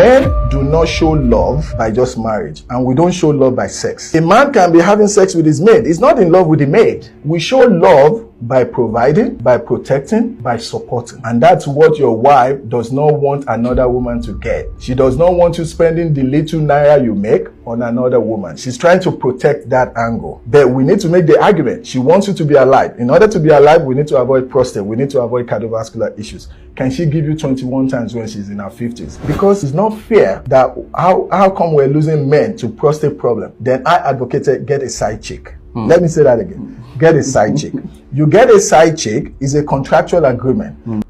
Men do not show love by just marriage, and we don't show love by sex. A man can be having sex with his maid. He's not in love with the maid. We show love by providing, by protecting, by supporting. And that's what your wife does not want another woman to get. She does not want you spending the little naira you make on another woman. She's trying to protect that angle. But we need to make the argument. She wants you to be alive. In order to be alive, we need to avoid prostate. We need to avoid cardiovascular issues. Can she give you 21 times when she's in her 50s? Because it's not fair that how come we're losing men to prostate problem? Then I advocated get a side chick. Let me say that again. Get a side chick. You get a side chick is a contractual agreement.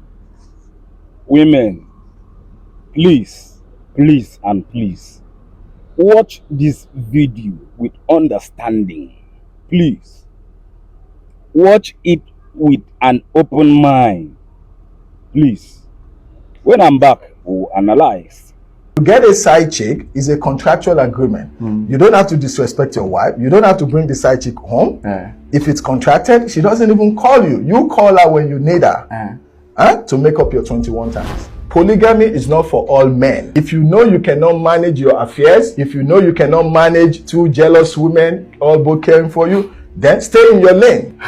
Women, please, and please, watch this video with understanding. Please, watch it with an open mind. Please, when I'm back, we'll analyze. To get a side chick is a contractual agreement. You don't have to disrespect your wife. You don't have to bring the side chick home. If it's contracted, she doesn't even call you. You call her when you need her to make up your 21 times. Polygamy is not for all men. If you know you cannot manage your affairs, if you know you cannot manage two jealous women all both caring for you, then stay in your lane.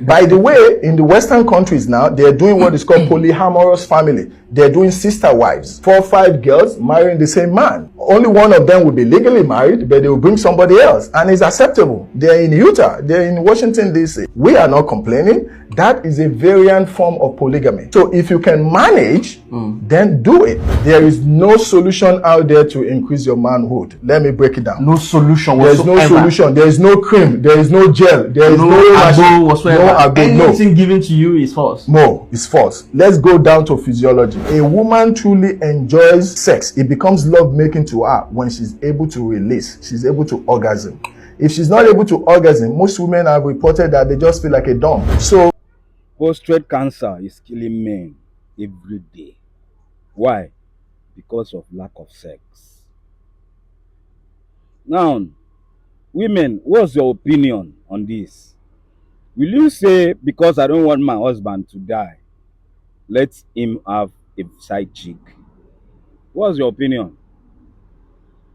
By the way, in the Western countries now, they're doing what is called polyamorous family. They're doing sister wives. 4 or 5 girls marrying the same man. Only one of them will be legally married, but they will bring somebody else. And it's acceptable. They're in Utah. They're in Washington, D.C. We are not complaining. That is a variant form of polygamy. So if you can manage, then do it. There is no solution out there to increase your manhood. Let me break it down. No solution whatsoever. There's no solution. There is no cream. There is no gel. There is no agbo whatsoever. No agbo. Anything given to you is false. No, it's false. Let's go down to physiology. A woman truly enjoys sex. It becomes love making to her when she's able to release. She's able to orgasm. If she's not able to orgasm, most women have reported that they just feel like a dumb. So prostate cancer is killing men every day. Why? Because of lack of sex. Now, women, what's your opinion on this? Will you say, because I don't want my husband to die, let him have a side chick? What's your opinion?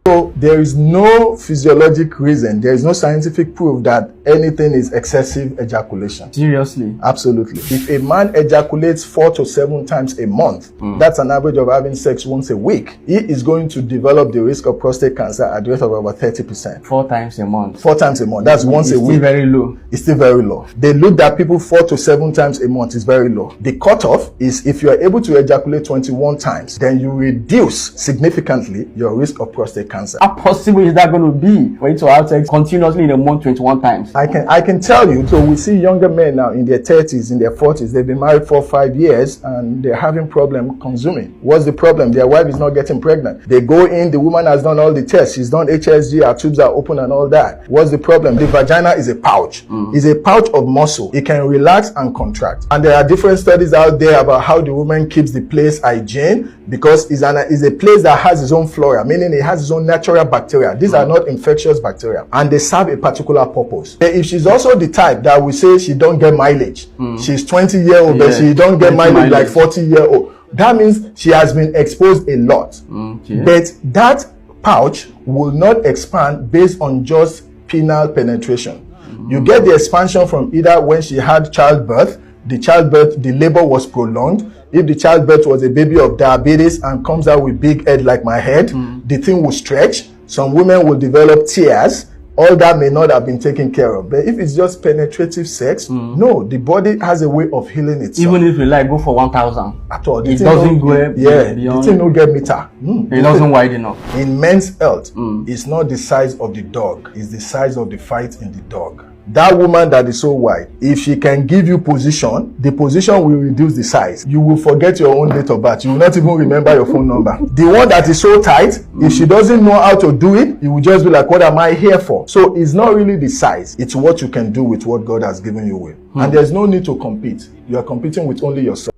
So there is no physiologic reason, there is no scientific proof that anything is excessive ejaculation. Seriously? Absolutely. If a man ejaculates 4 to 7 times a month, that's an average of having sex once a week, he is going to develop the risk of prostate cancer at the rate of about 30%. 4 times a month? 4 times a month. That's once a week. It's still very low. It's still very low. They looked at people 4 to 7 times a month is very low. The cutoff is if you are able to ejaculate 21 times, then you reduce significantly your risk of prostate cancer. How possible is that going to be for you to have sex continuously in a month 21 times? I can tell you. So we see younger men now in their 30s, in their 40s, they've been married for 5 years and they're having problem consuming. What's the problem? Their wife is not getting pregnant. They go in, the woman has done all the tests. She's done HSG, her tubes are open and all that. What's the problem? The vagina is a pouch. It's a pouch of muscle. It can relax and contract. And there are different studies out there about how the woman keeps the place hygiene, because it's a place that has its own flora, meaning it has its own natural bacteria. These are not infectious bacteria, and they serve a particular purpose. If she's also the type that we say she don't get mileage, she's 20-year-old, but she don't get mileage like 40-year-old, that means she has been exposed a lot. But that pouch will not expand based on just penile penetration. You get the expansion from either when she had childbirth, the labor was prolonged. If the childbirth was a baby of diabetes and comes out with big head like my head, the thing will stretch. Some women will develop tears. All that may not have been taken care of. But if it's just penetrative sex, no, the body has a way of healing itself. Even if you like go for 1,000 at all, it doesn't go beyond. The thing don't get meter. It doesn't widen up. In men's health, it's not the size of the dog; it's the size of the fight in the dog. That woman that is so wide, if she can give you position, the position will reduce the size. You will forget your own date of birth. You will not even remember your phone number. The one that is so tight, if she doesn't know how to do it, you will just be like, what am I here for? So it's not really the size. It's what you can do with what God has given you with. And there's no need to compete. You are competing with only yourself.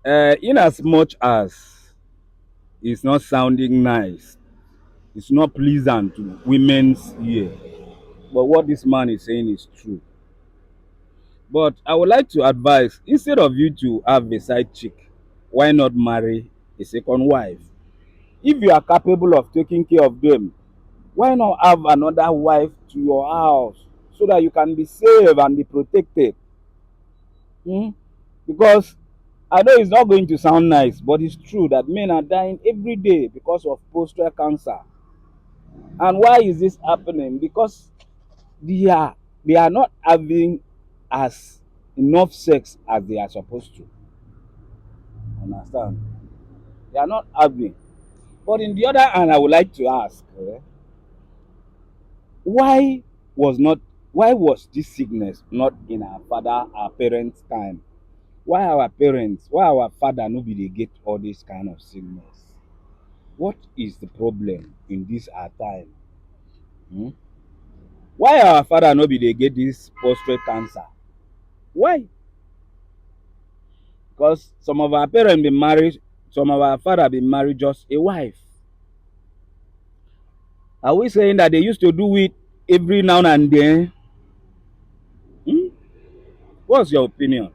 In as much as it's not sounding nice, it's not pleasant to women's ear, but what this man is saying is true. But I would like to advise, instead of you to have a side chick, why not marry a second wife? If you are capable of taking care of them, why not have another wife to your house so that you can be safe and be protected? Hmm? Because I know it's not going to sound nice, but it's true that men are dying every day because of prostate cancer. And why is this happening? Because they are they are not having as enough sex as they are supposed to. Understand? They are not having. But in the other hand, I would like to ask, why was not why was this sickness not in our parents' time? Why our father no be dey get all this kind of sickness? What is the problem in this our time? Hmm? Why our father no be dey get this prostate cancer? Why? Because some of our parents been married, some of our father been married just a wife. Are we saying that they used to do it every now and then? Hmm? What's your opinion?